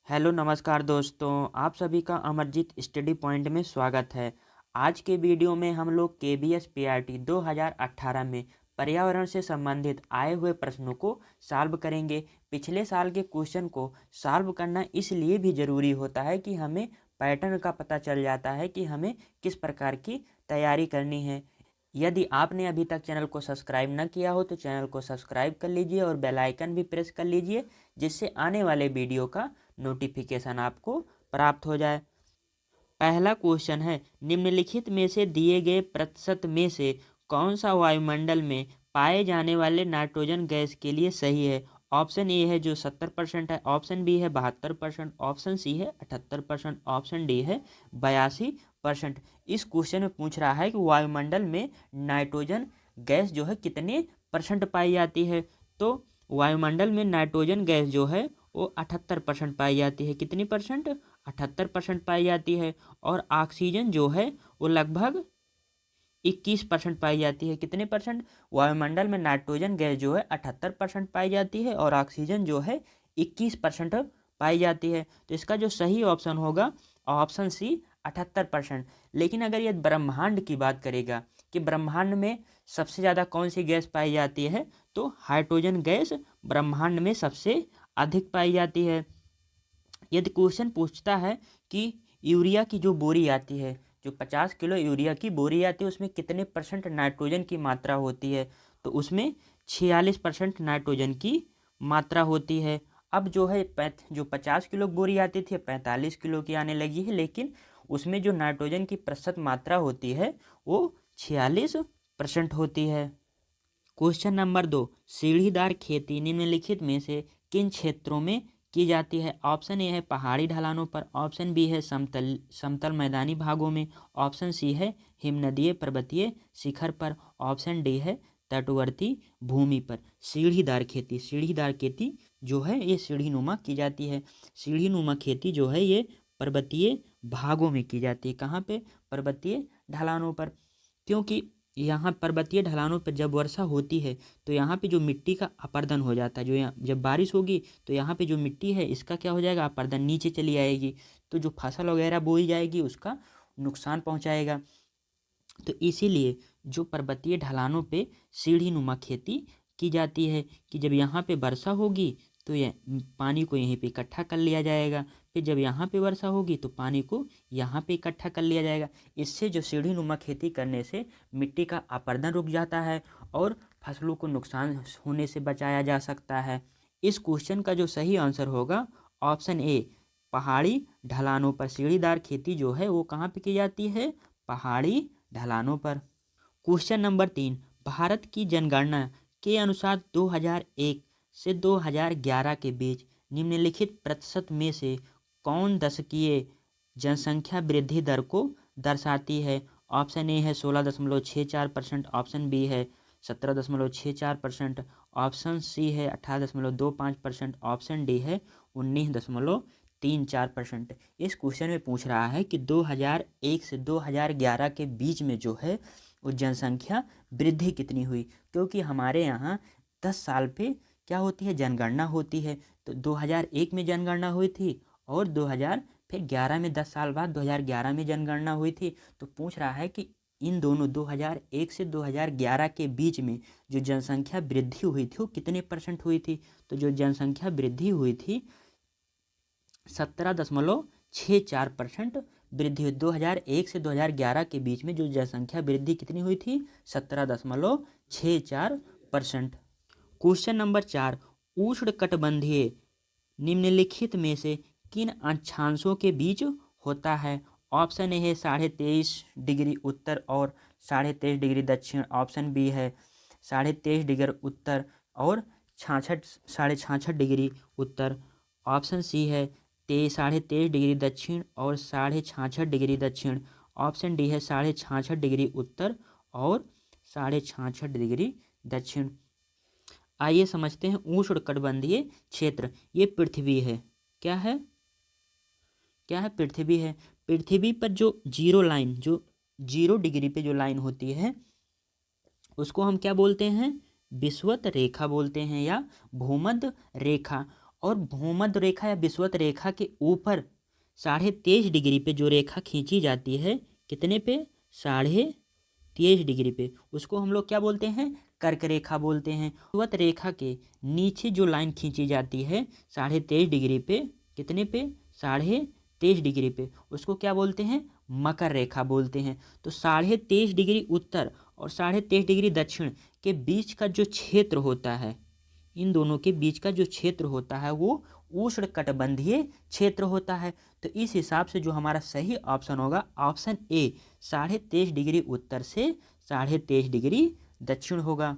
Hello नमस्कार दोस्तों, आप सभी का अमरजीत स्टडी पॉइंट में स्वागत है। आज के वीडियो में हम लोग केबीएस पीआरटी 2018 में पर्यावरण से संबंधित आए हुए प्रश्नों को सॉल्व करेंगे। पिछले साल के क्वेश्चन को सॉल्व करना इसलिए भी ज़रूरी होता है कि हमें पैटर्न का पता चल जाता है कि हमें किस प्रकार की तैयारी करनी है। यदि आपने अभी तक चैनल को सब्सक्राइब न किया हो तो चैनल को सब्सक्राइब कर लीजिए और बेल आइकन भी प्रेस कर लीजिए, जिससे आने वाले वीडियो का नोटिफिकेशन आपको प्राप्त हो जाए। पहला क्वेश्चन है, निम्नलिखित में से दिए गए प्रतिशत में से कौन सा वायुमंडल में पाए जाने वाले नाइट्रोजन गैस के लिए सही है। ऑप्शन ए है जो 70% है, ऑप्शन बी है 72%, ऑप्शन सी है 78%, ऑप्शन डी है 82%। इस क्वेश्चन में पूछ रहा है कि वायुमंडल में नाइट्रोजन गैस जो है कितने परसेंट पाई जाती है। तो वायुमंडल में नाइट्रोजन गैस जो है वो 78% पाई जाती है। कितनी परसेंट? 78% पाई जाती है। और ऑक्सीजन जो है वो लगभग 21% पाई जाती है। कितने परसेंट? वायुमंडल में नाइट्रोजन गैस जो है 78% पाई जाती है और ऑक्सीजन जो है 21% पाई जाती है। तो इसका जो सही ऑप्शन होगा ऑप्शन सी 78%। लेकिन अगर ये ब्रह्मांड की बात करेगा कि ब्रह्मांड में सबसे ज़्यादा कौन सी गैस पाई जाती है, तो हाइड्रोजन गैस ब्रह्मांड में सबसे अधिक पाई जाती है। यदि क्वेश्चन पूछता है कि यूरिया की जो बोरी आती है, जो 50 किलो यूरिया की बोरी आती है, उसमें कितने परसेंट नाइट्रोजन की मात्रा होती है, तो उसमें 46% नाइट्रोजन की मात्रा होती है। अब जो है जो 50 किलो बोरी आती थी 45 किलो की आने लगी है, लेकिन उसमें जो नाइट्रोजन की प्रतिशत मात्रा होती है वो 46% होती है। क्वेश्चन नंबर 2, सीढ़ीदार खेती निम्नलिखित में से किन क्षेत्रों में की जाती है। ऑप्शन ए है पहाड़ी ढलानों पर, ऑप्शन बी है समतल समतल मैदानी भागों में, ऑप्शन सी है हिमनदीय पर्वतीय शिखर पर, ऑप्शन डी है तटवर्ती भूमि पर। सीढ़ीदार खेती जो है ये सीढ़ीनुमा की जाती है। सीढ़ीनुमा खेती जो है ये पर्वतीय भागों में की जाती है। कहाँ पे? पर्वतीय ढलानों पर। क्योंकि यहाँ पर्वतीय ढलानों पर जब वर्षा होती है तो यहाँ पे जो मिट्टी का अपर्दन हो जाता है, जो यहाँ जब बारिश होगी तो यहाँ पे जो मिट्टी है इसका क्या हो जाएगा, अपर्दन नीचे चली आएगी, तो जो फसल वगैरह बोई जाएगी उसका नुकसान पहुँचाएगा। तो इसीलिए जो पर्वतीय ढलानों पे सीढ़ी नुमा खेती की जाती है कि जब यहाँ पे वर्षा होगी तो ये पानी को यहीं पे इकट्ठा कर लिया जाएगा, फिर जब यहाँ पे वर्षा होगी तो पानी को यहाँ पे इकट्ठा कर लिया जाएगा। इससे जो सीढ़ी नुमा खेती करने से मिट्टी का अपर्दन रुक जाता है और फसलों को नुकसान होने से बचाया जा सकता है। इस क्वेश्चन का जो सही आंसर होगा ऑप्शन ए, पहाड़ी ढलानों पर सीढ़ीदार खेती जो है वो कहाँ पे की जाती है? पहाड़ी ढलानों पर। क्वेश्चन नंबर 3, भारत की जनगणना के अनुसार 2001 से 2011 के बीच निम्नलिखित प्रतिशत में से कौन दशकीय जनसंख्या वृद्धि दर को दर्शाती है। ऑप्शन ए है 16.64%, ऑप्शन बी है 17.64%, ऑप्शन सी है 18.25%, ऑप्शन डी है 19.34%। इस क्वेश्चन में पूछ रहा है कि 2001 से 2011 के बीच में जो है वो जनसंख्या वृद्धि कितनी हुई। क्योंकि हमारे यहाँ 10 साल पे क्या होती है, जनगणना होती है। तो 2001 में जनगणना हुई थी और 2011 में 10 साल बाद 2011 में जनगणना हुई थी। तो पूछ रहा है कि इन दोनों 2001 से 2011 के बीच में जो जनसंख्या वृद्धि हुई थी वो कितने परसेंट हुई थी। तो जो जनसंख्या वृद्धि हुई थी 17.64% वृद्धि हुई। 2001 से 2011 के बीच में जो जनसंख्या वृद्धि कितनी हुई थी? 17.64%। क्वेश्चन नंबर 4, उष्णकटिबंधीय निम्नलिखित में से किन अक्षांशों के बीच होता है। ऑप्शन ए है 23.5 डिग्री उत्तर और 23.5 डिग्री दक्षिण, ऑप्शन बी है 23.5 डिग्री उत्तर और 66.66 डिग्री उत्तर, ऑप्शन सी है 23.5 डिग्री दक्षिण और 66.66 डिग्री दक्षिण, ऑप्शन डी है 66.66 डिग्री उत्तर और 66.66 डिग्री दक्षिण। आइए समझते हैं उष्णकटिबंधीय क्षेत्र। ये पृथ्वी है। क्या है? क्या है? पृथ्वी है। पृथ्वी पर जो जीरो लाइन, जो 0 डिग्री पे जो लाइन होती है उसको हम क्या बोलते हैं? विषुवत रेखा बोलते हैं या भूमध्य रेखा। और भूमध्य रेखा या विषुवत रेखा के ऊपर 23.5 डिग्री पे जो रेखा खींची जाती है, कितने पे? 23.5 डिग्री पे, उसको हम लोग क्या बोलते हैं? कर्क रेखा बोलते हैं। विषुवत रेखा के नीचे जो लाइन खींची जाती है 23.5 डिग्री पे, कितने पे? 23.5 डिग्री पे, उसको क्या बोलते हैं? मकर रेखा बोलते हैं। तो 23.5 डिग्री उत्तर और 23.5 डिग्री दक्षिण के बीच का जो क्षेत्र होता है, इन दोनों के बीच का जो क्षेत्र होता है वो उष्णकटिबंधीय क्षेत्र होता है। तो इस हिसाब से जो हमारा सही ऑप्शन होगा ऑप्शन ए, 23.5 डिग्री उत्तर से 23.5 डिग्री दक्षिण होगा।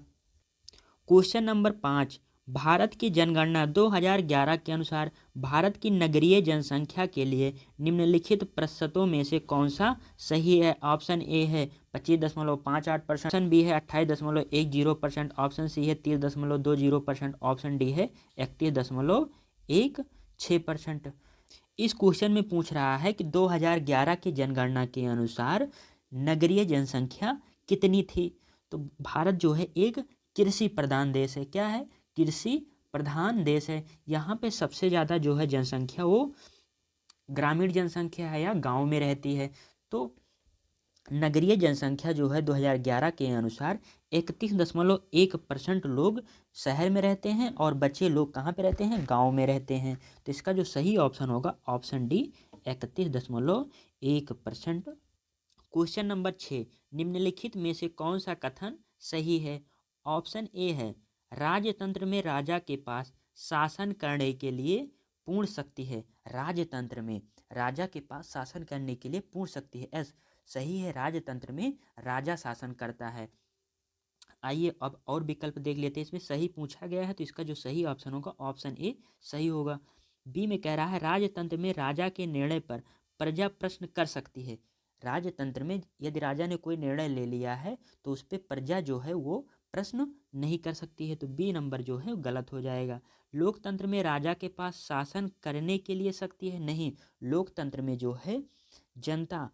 क्वेश्चन नंबर 5, भारत की जनगणना 2011 के अनुसार भारत की नगरीय जनसंख्या के लिए निम्नलिखित प्रतिशतों में से कौन सा सही है? ऑप्शन ए है 25.58%, ऑप्शन बी है 28.10%, ऑप्शन सी है 30.20%, ऑप्शन डी है 31.16%। इस क्वेश्चन में पूछ रहा है कि 2011 की जनगणना के अनुसार नगरीय जनसंख्या कितनी थी। तो भारत जो है एक कृषि प्रधान देश है। क्या है? कृषि प्रधान देश है। यहाँ पे सबसे ज़्यादा जो है जनसंख्या वो ग्रामीण जनसंख्या है या गांव में रहती है। तो नगरीय जनसंख्या जो है 2011 के अनुसार 31.1% लोग शहर में रहते हैं और बच्चे लोग कहाँ पे रहते हैं? गांव में रहते हैं। तो इसका जो सही ऑप्शन होगा ऑप्शन डी, 31.1%। क्वेश्चन नंबर 6, निम्नलिखित में से कौन सा कथन सही है? ऑप्शन ए है राजतंत्र में राजा के पास शासन करने के लिए पूर्ण शक्ति है। राजतंत्र में राजा के पास शासन करने के लिए पूर्ण शक्ति है। एस सही है, राजतंत्र में राजा शासन करता है। आइए अब और विकल्प देख लेते हैं। इसमें सही पूछा गया है तो इसका जो सही ऑप्शन होगा ऑप्शन ए सही होगा। बी में कह रहा है राजतंत्र में राजा के निर्णय पर प्रजा प्रश्न कर सकती है। राजतंत्र में यदि राजा ने कोई निर्णय ले लिया है तो उस पर प्रजा जो है वो प्रश्न नहीं कर सकती है। तो बी नंबर जो है गलत हो जाएगा। लोकतंत्र में राजा के पास शासन करने के लिए शक्ति है। नहीं, लोकतंत्र में जो है जनता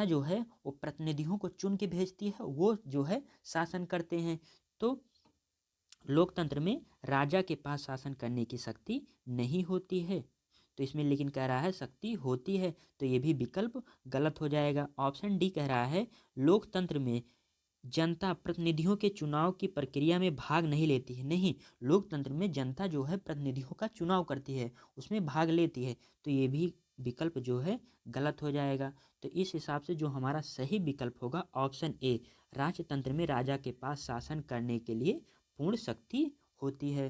जो है वो प्रतिनिधियों को चुन के भेजती है, वो जो है शासन करते हैं। तो लोकतंत्र में राजा के पास शासन करने की शक्ति नहीं होती है। तो इसमें लेकिन कह रहा है शक्ति होती है, तो ये भी विकल्प गलत हो जाएगा। ऑप्शन डी कह रहा है लोकतंत्र में जनता प्रतिनिधियों के चुनाव की प्रक्रिया में भाग नहीं लेती है। नहीं, लोकतंत्र में जनता जो है प्रतिनिधियों का चुनाव करती है, उसमें भाग लेती है। तो ये भी विकल्प जो है गलत हो जाएगा। तो इस हिसाब से जो हमारा सही विकल्प होगा ऑप्शन ए, राजतंत्र में राजा के पास शासन करने के लिए पूर्ण शक्ति होती है।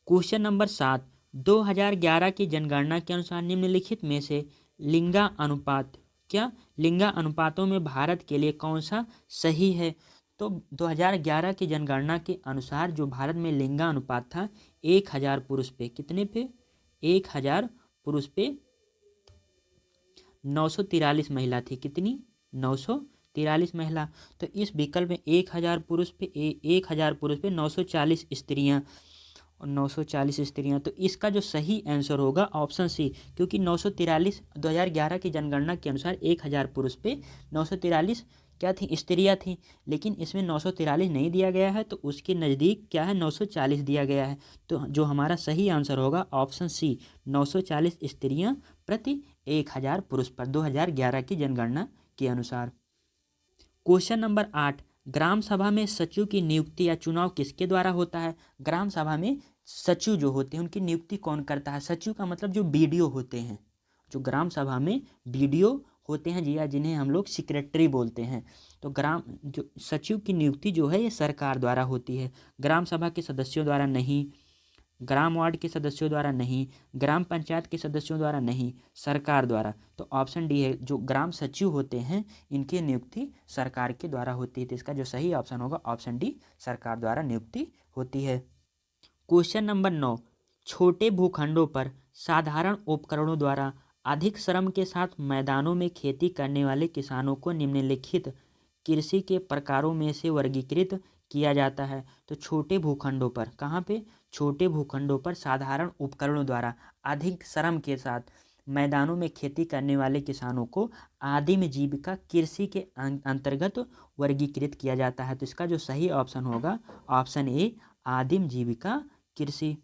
क्वेश्चन नंबर 7, 2011 की जनगणना के अनुसार निम्नलिखित में से लिंगा अनुपात लिंगा अनुपातों में भारत के लिए कौन सा सही है? तो 2011 की जनगणना के अनुसार जो भारत में लिंगा अनुपात था 1000 पुरुष पे कितने पे? 1000 पुरुष पे 943 महिला थी। कितनी? 943 महिला। तो इस विकल्प में 1000 पुरुष पे 940 स्त्रियां और 940 स्त्रियां। तो इसका जो सही आंसर होगा ऑप्शन सी, क्योंकि 943 2011 की जनगणना के अनुसार 1000 पुरुष पे 943 क्या थी? स्त्रियां थी। लेकिन इसमें 943 नहीं दिया गया है, तो उसके नज़दीक क्या है? 940 दिया गया है। तो जो हमारा सही आंसर होगा ऑप्शन सी, 940 स्त्रियां प्रति 1000 पुरुष पर 2011 की जनगणना के अनुसार। क्वेश्चन नंबर 8, ग्राम सभा में सचिव की नियुक्ति या चुनाव किसके द्वारा होता है? ग्राम सभा में सचिव जो होते हैं उनकी नियुक्ति कौन करता है? सचिव का मतलब जो बीडीओ होते हैं, जो ग्राम सभा में बीडीओ होते हैं जी, या जिन्हें हम लोग सेक्रेटरी बोलते हैं। तो ग्राम जो सचिव की नियुक्ति जो है ये सरकार द्वारा होती है, ग्राम सभा के सदस्यों द्वारा नहीं, ग्राम वार्ड के सदस्यों द्वारा नहीं, ग्राम पंचायत के सदस्यों द्वारा नहीं, सरकार द्वारा। तो ऑप्शन डी है, जो ग्राम सचिव होते हैं इनकी नियुक्ति सरकार के द्वारा होती है। तो इसका जो सही ऑप्शन होगा ऑप्शन डी, सरकार द्वारा नियुक्ति होती है। क्वेश्चन नंबर 9, छोटे भूखंडों पर साधारण उपकरणों द्वारा अधिक श्रम के साथ मैदानों में खेती करने वाले किसानों को निम्नलिखित कृषि के प्रकारों में से वर्गीकृत किया जाता है। तो छोटे भूखंडों पर, कहाँ पे? छोटे भूखंडों पर साधारण उपकरणों द्वारा अधिक श्रम के साथ मैदानों में खेती करने वाले किसानों को आदिम जीविका कृषि के अंतर्गत वर्गीकृत किया जाता है। तो इसका जो सही ऑप्शन होगा ऑप्शन ए, आदिम जीविका कृषि।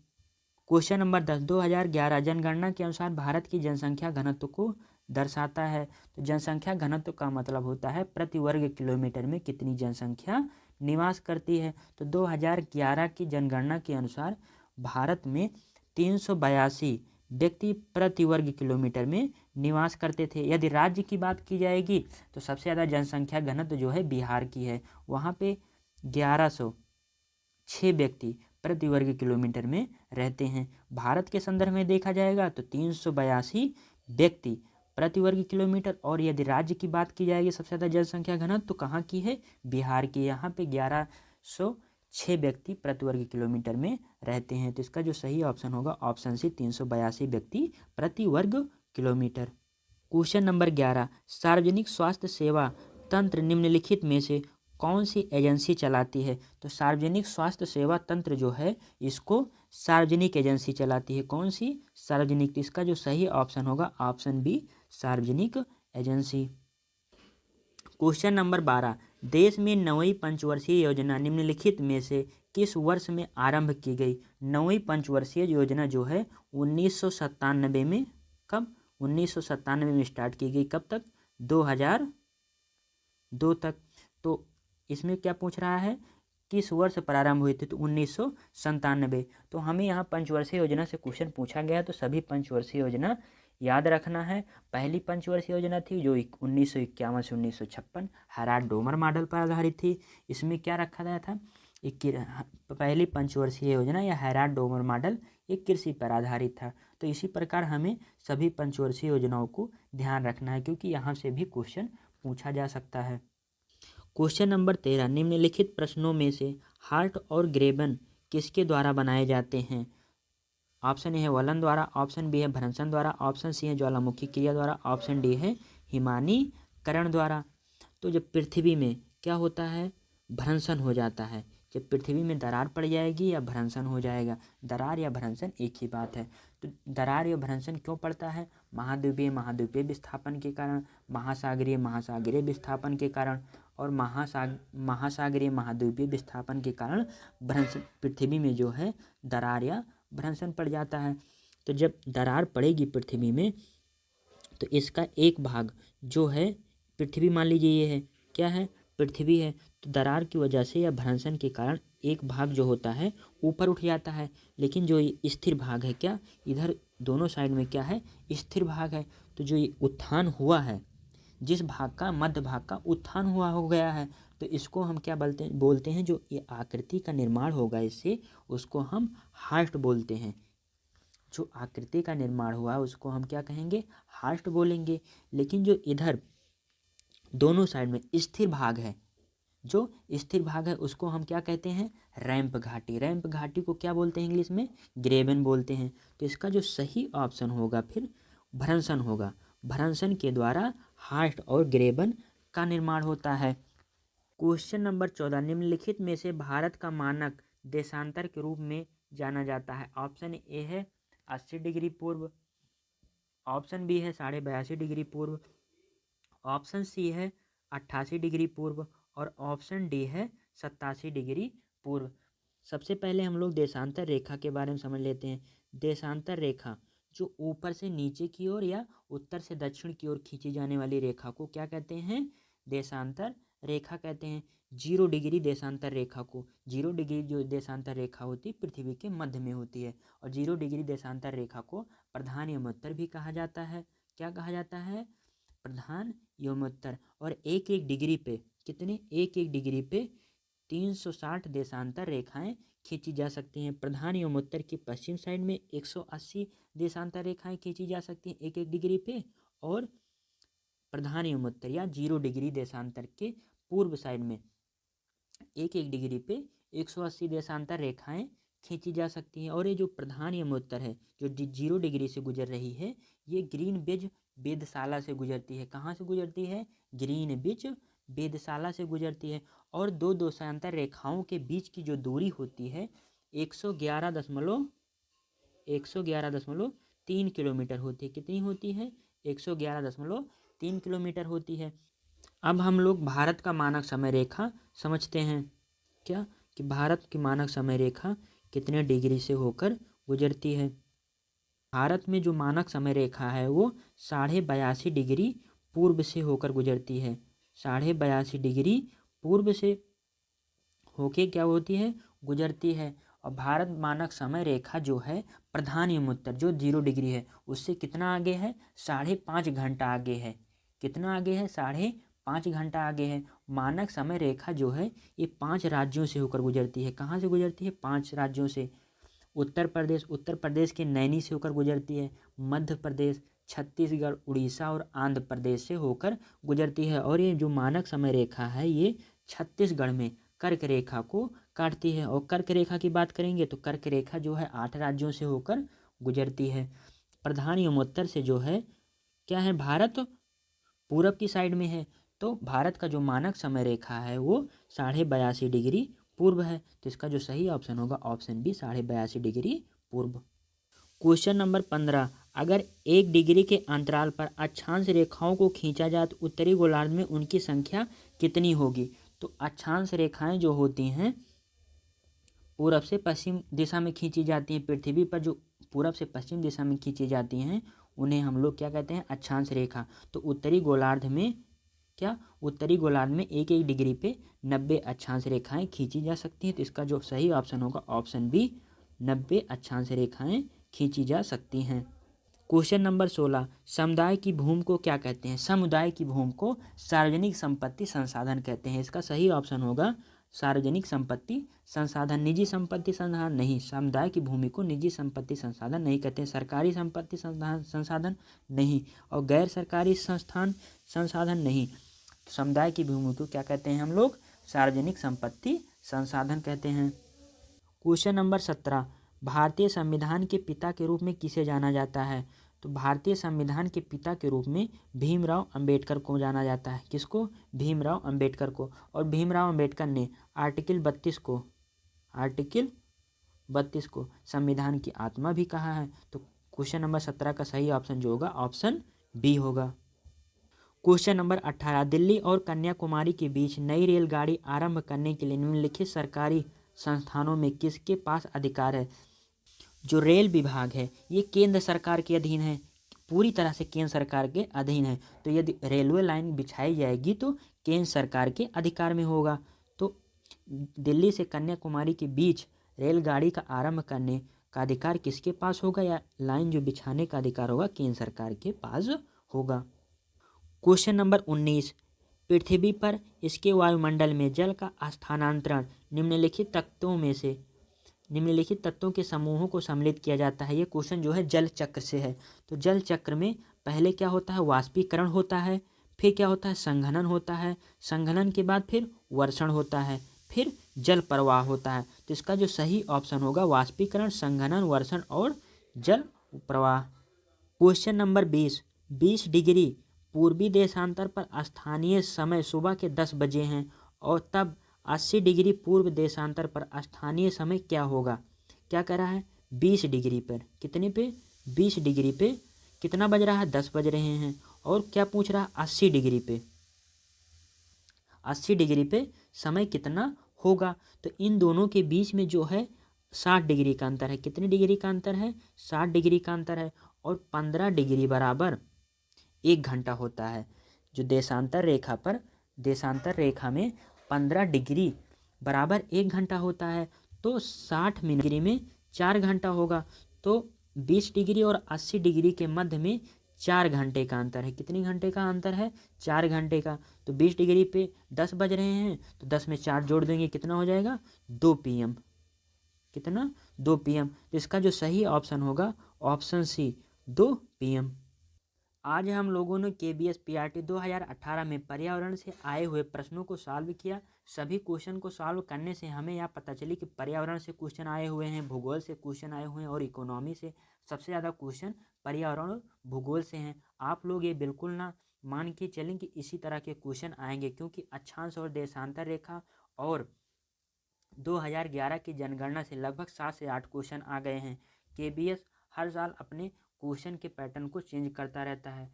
क्वेश्चन नंबर 10, 2011 जनगणना के अनुसार भारत की जनसंख्या घनत्व को दर्शाता है। तो जनसंख्या घनत्व का मतलब होता है प्रति वर्ग किलोमीटर में कितनी जनसंख्या निवास करती है। तो 2011 की जनगणना के अनुसार भारत में 382 व्यक्ति प्रति वर्ग किलोमीटर में निवास करते थे। यदि राज्य की बात की जाएगी तो सबसे ज़्यादा जनसंख्या घनत्व जो है बिहार की है, वहाँ पे 1106 व्यक्ति प्रति वर्ग किलोमीटर में रहते हैं। भारत के संदर्भ में देखा जाएगा तो 382 व्यक्ति प्रति वर्ग किलोमीटर। और यदि राज्य की बात की जाएगी सबसे ज़्यादा जनसंख्या घनत्व तो कहाँ की है, बिहार की, यहाँ पे 1106 व्यक्ति प्रति वर्ग किलोमीटर में रहते हैं। तो इसका जो सही ऑप्शन होगा ऑप्शन सी 382 व्यक्ति प्रति वर्ग किलोमीटर। क्वेश्चन नंबर 11, सार्वजनिक स्वास्थ्य सेवा तंत्र निम्नलिखित में से कौन सी एजेंसी चलाती है। तो सार्वजनिक स्वास्थ्य सेवा तंत्र जो है इसको सार्वजनिक एजेंसी चलाती है। कौन सी, सार्वजनिक। तो इसका जो सही ऑप्शन होगा ऑप्शन बी सार्वजनिक एजेंसी। क्वेश्चन नंबर 12, देश में 9वीं पंचवर्षीय योजना निम्नलिखित में से किस वर्ष में आरंभ की गई। 9वीं पंचवर्षीय योजना जो है 1997 में, कब, 1997 में स्टार्ट की गई। कब तक, 2002 तक। तो इसमें क्या पूछ रहा है, किस वर्ष प्रारंभ हुई थी, तो 1997। तो हमें यहाँ पंचवर्षीय योजना से क्वेश्चन पूछा गया तो सभी पंचवर्षीय योजना याद रखना है। पहली पंचवर्षीय योजना थी जो 1951 से 1956 हेराल्ड डोमर मॉडल पर आधारित थी। इसमें क्या रखा गया था, पहली पंचवर्षीय योजना या हेराल्ड डोमर मॉडल एक कृषि पर आधारित था। तो इसी प्रकार हमें सभी पंचवर्षीय योजनाओं को ध्यान रखना है क्योंकि यहाँ से भी क्वेश्चन पूछा जा सकता है। क्वेश्चन नंबर 13, निम्नलिखित प्रश्नों में से हार्ट और ग्रेबन किसके द्वारा बनाए जाते हैं। ऑप्शन ए है वलन द्वारा, ऑप्शन बी है भ्रंशन द्वारा, ऑप्शन सी है ज्वालामुखी क्रिया द्वारा, ऑप्शन डी है हिमानीकरण द्वारा। तो जब पृथ्वी में क्या होता है, भ्रंशन हो जाता है। जब पृथ्वी में दरार पड़ जाएगी या भ्रंशन हो जाएगा, दरार या भ्रंशन एक ही बात है। तो दरार या भ्रंशन क्यों पड़ता है, महाद्वीपीय महाद्वीपीय विस्थापन के कारण, महासागरीय महासागरीय विस्थापन के कारण और महासागरीय महाद्वीपीय विस्थापन के कारण भ्रंशन, पृथ्वी में जो है दरार या भ्रंशन पड़ जाता है। तो जब दरार पड़ेगी पृथ्वी में तो इसका एक भाग जो है, पृथ्वी मान लीजिए ये है, क्या है, पृथ्वी है, तो दरार की वजह से या भ्रंशन के कारण एक भाग जो होता है ऊपर उठ जाता है। लेकिन जो स्थिर भाग है, क्या, इधर दोनों साइड में क्या है, स्थिर भाग है। तो जो ये उत्थान हुआ है, जिस भाग का, मध्य भाग का उत्थान हुआ हो गया है, तो इसको हम क्या बोलते हैं, जो ये आकृति का निर्माण होगा इससे, उसको हम हार्ट बोलते हैं। जो आकृति का निर्माण हुआ है उसको हम क्या कहेंगे, हार्ट बोलेंगे। लेकिन जो इधर दोनों साइड में स्थिर भाग है, जो स्थिर भाग है उसको हम क्या कहते हैं, रैंप घाटी। रैंप घाटी को क्या बोलते हैं इंग्लिश में, ग्रेबन बोलते हैं। तो इसका जो सही ऑप्शन होगा फिर भ्रंशन होगा। भ्रंशन के द्वारा हार्ट और ग्रेबन का निर्माण होता है। क्वेश्चन नंबर 14, निम्नलिखित में से भारत का मानक देशांतर के रूप में जाना जाता है। ऑप्शन ए है 80 डिग्री पूर्व, ऑप्शन बी है 82.5 डिग्री पूर्व, ऑप्शन सी है 88 डिग्री पूर्व और ऑप्शन डी है 87 डिग्री पूर्व। सबसे पहले हम लोग देशांतर रेखा के बारे में समझ लेते हैं। देशांतर रेखा जो ऊपर से नीचे की ओर या उत्तर से दक्षिण की ओर खींची जाने वाली रेखा को क्या कहते हैं, देशांतर रेखा कहते हैं। 0 डिग्री देशांतर रेखा को, 0 डिग्री जो देशांतर रेखा होती है पृथ्वी के मध्य में होती है, और 0 डिग्री देशांतर रेखा को प्रधान यमोत्तर भी कहा जाता है। क्या कहा जाता है, प्रधान यमोत्तर। और एक एक डिग्री पे कितने, एक एक डिग्री पे 360 देशांतर रेखाएं खींची जा सकती हैं। प्रधान यमोत्तर की पश्चिम साइड में 180 देशांतर रेखाएं खींची जा सकती हैं एक एक डिग्री पे, और प्रधान यमोत्तर या 0 डिग्री देशांतर के पूर्व साइड में एक एक डिग्री पे 180 देशांतर रेखाएं खींची जा सकती हैं। और ये जो प्रधान यमोत्तर है जो 0 डिग्री से गुजर रही है, ये ग्रीनविच वेधशाला से गुजरती है। कहाँ से गुजरती है, ग्रीनविच वेधशाला से गुजरती है। और दो देशांतर रेखाओं के बीच की जो दूरी होती है 111.3 किलोमीटर होती है। कितनी होती है, 111.3 किलोमीटर होती है। अब हम लोग भारत का मानक समय रेखा समझते हैं। क्या, कि भारत की मानक समय रेखा कितने डिग्री से होकर गुजरती है। भारत में जो मानक समय रेखा है वो 82.5 डिग्री पूर्व से होकर गुजरती है। 82.5 डिग्री पूर्व से होके क्या होती है, गुजरती है। और भारत मानक समय रेखा जो है प्रधान एवं उत्तर जो 0 डिग्री है उससे कितना आगे है, 5.5 घंटा आगे है। कितना आगे है, 5.5 घंटा आगे है। मानक समय रेखा जो है ये 5 राज्यों से होकर गुजरती है। कहाँ से गुजरती है, 5 राज्यों से। उत्तर प्रदेश के नैनी से होकर गुजरती है। मध्य प्रदेश, छत्तीसगढ़, उड़ीसा और आंध्र प्रदेश से होकर गुजरती है। और ये जो मानक समय रेखा है ये छत्तीसगढ़ में कर्क रेखा को काटती है। और कर्क रेखा की बात करेंगे तो कर्क रेखा जो है 8 राज्यों से होकर गुजरती है। प्रधान एवं उत्तर से जो है क्या है, भारत पूरब की साइड में है। तो भारत का जो मानक समय रेखा है वो 82.5 डिग्री पूर्व है। तो इसका जो सही ऑप्शन होगा ऑप्शन बी, 82.5 डिग्री पूर्व। क्वेश्चन नंबर 15, अगर 1 डिग्री के अंतराल पर अक्षांश रेखाओं को खींचा जाए तो उत्तरी गोलार्ध में उनकी संख्या कितनी होगी। तो अक्षांश रेखाएं जो होती हैं पूरब से पश्चिम दिशा में खींची जाती हैं। पृथ्वी पर जो पूरब से पश्चिम दिशा में खींची जाती हैं उन्हें हम लोग क्या कहते हैं, अक्षांश रेखा। तो उत्तरी गोलार्ध में क्या, उत्तरी गोलार्ध में 1 डिग्री पे 90 अक्षांश रेखाएं खींची जा सकती हैं। तो इसका जो सही ऑप्शन होगा ऑप्शन बी, 90 अक्षांश रेखाएं खींची जा सकती हैं। क्वेश्चन नंबर 16, समुदाय की भूमि को क्या कहते हैं। समुदाय की भूमि को सार्वजनिक संपत्ति संसाधन कहते हैं। इसका सही ऑप्शन होगा सार्वजनिक संपत्ति संसाधन। निजी संपत्ति संसाधन नहीं, समुदाय की भूमि को निजी संपत्ति संसाधन नहीं कहते हैं। सरकारी संपत्ति संसाधन नहीं, और गैर सरकारी संस्थान संसाधन नहीं। समुदाय की भूमि को क्या कहते हैं हम लोग, सार्वजनिक संपत्ति संसाधन कहते हैं। क्वेश्चन नंबर 17, भारतीय संविधान के पिता के रूप में किसे जाना जाता है। तो भारतीय संविधान के पिता के रूप में भीमराव अंबेडकर को जाना जाता है। किसको, भीमराव अंबेडकर को। और भीमराव अंबेडकर ने आर्टिकल 32 को संविधान की आत्मा भी कहा है। तो क्वेश्चन नंबर 17 का सही ऑप्शन जो होगा ऑप्शन बी होगा। क्वेश्चन नंबर 18, दिल्ली और कन्याकुमारी के बीच नई रेलगाड़ी आरंभ करने के लिए निम्नलिखित सरकारी संस्थानों में किसके पास अधिकार है। जो रेल विभाग है ये केंद्र सरकार के अधीन है, पूरी तरह से केंद्र सरकार के अधीन है। तो यदि रेलवे लाइन बिछाई जाएगी तो केंद्र सरकार के अधिकार में होगा। तो दिल्ली से कन्याकुमारी के बीच रेलगाड़ी का आरंभ करने का अधिकार किसके पास होगा, या लाइन जो बिछाने का अधिकार होगा केंद्र सरकार के पास होगा। क्वेश्चन नंबर 19, पृथ्वी पर इसके वायुमंडल में जल का स्थानांतरण निम्नलिखित तत्वों के समूहों को सम्मिलित किया जाता है। ये क्वेश्चन जो है जल चक्र से है। तो जल चक्र में पहले क्या होता है, वाष्पीकरण होता है, फिर क्या होता है, संघनन होता है, संघनन के बाद फिर वर्षण होता है, फिर जल प्रवाह होता है। तो इसका जो सही ऑप्शन होगा वाष्पीकरण, संघनन, वर्षण और जल प्रवाह। क्वेश्चन नंबर 20 डिग्री पूर्वी देशांतर पर स्थानीय समय सुबह के 10 बजे हैं और तब 80 डिग्री पूर्व देशांतर पर स्थानीय समय क्या होगा। क्या कह रहा है, 20 डिग्री पर कितने पे, 20 डिग्री पे कितना बज रहा है, 10 बज रहे हैं। और क्या पूछ रहा है, 80 डिग्री पे, 80 डिग्री पे समय कितना होगा। तो इन दोनों के बीच में जो है 60 डिग्री का अंतर है। कितने डिग्री का अंतर है, 60 डिग्री का अंतर है। और 15 डिग्री बराबर 1 घंटा होता है। जो देशांतर रेखा में 15 डिग्री बराबर 1 घंटा होता है। तो 60 डिग्री में 4 घंटा होगा। तो 20 डिग्री और 80 डिग्री के मध्य में 4 घंटे का अंतर है। कितने घंटे का अंतर है, 4 घंटे का। तो 20 डिग्री पे 10 बज रहे हैं तो 10 में 4 जोड़ देंगे, कितना हो जाएगा, 2 PM। कितना, 2 PM। तो इसका जो सही ऑप्शन होगा ऑप्शन सी, 2 PM। आज हम लोगों ने KBS PRT 2018 में पर्यावरण से आए हुए प्रश्नों को सॉल्व किया। सभी क्वेश्चन को सॉल्व करने से हमें यह पता चली कि पर्यावरण से क्वेश्चन आए हुए हैं, भूगोल से क्वेश्चन आए हुए हैं और इकोनॉमी से सबसे ज़्यादा क्वेश्चन पर्यावरण और भूगोल से हैं। आप लोग ये बिल्कुल ना मान के चलें कि इसी तरह के क्वेश्चन आएंगे, क्योंकि अक्षांश और देशांतर रेखा और 2011 की जनगणना से लगभग 7 से 8 क्वेश्चन आ गए हैं। KBS हर साल अपने क्वेश्चन के पैटर्न को चेंज करता रहता है।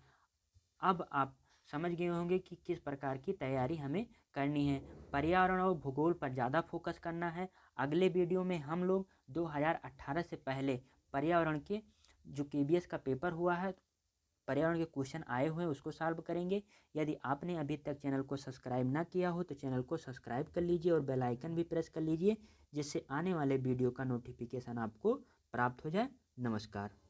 अब आप समझ गए होंगे कि किस प्रकार की तैयारी हमें करनी है। पर्यावरण और भूगोल पर ज़्यादा फोकस करना है। अगले वीडियो में हम लोग 2018 से पहले पर्यावरण के जो KBS का पेपर हुआ है, पर्यावरण के क्वेश्चन आए हुए हैं उसको सॉल्व करेंगे। यदि आपने अभी तक चैनल को सब्सक्राइब ना किया हो तो चैनल को सब्सक्राइब कर लीजिए और बेल आइकन भी प्रेस कर लीजिए, जिससे आने वाले वीडियो का नोटिफिकेशन आपको प्राप्त हो जाए। नमस्कार।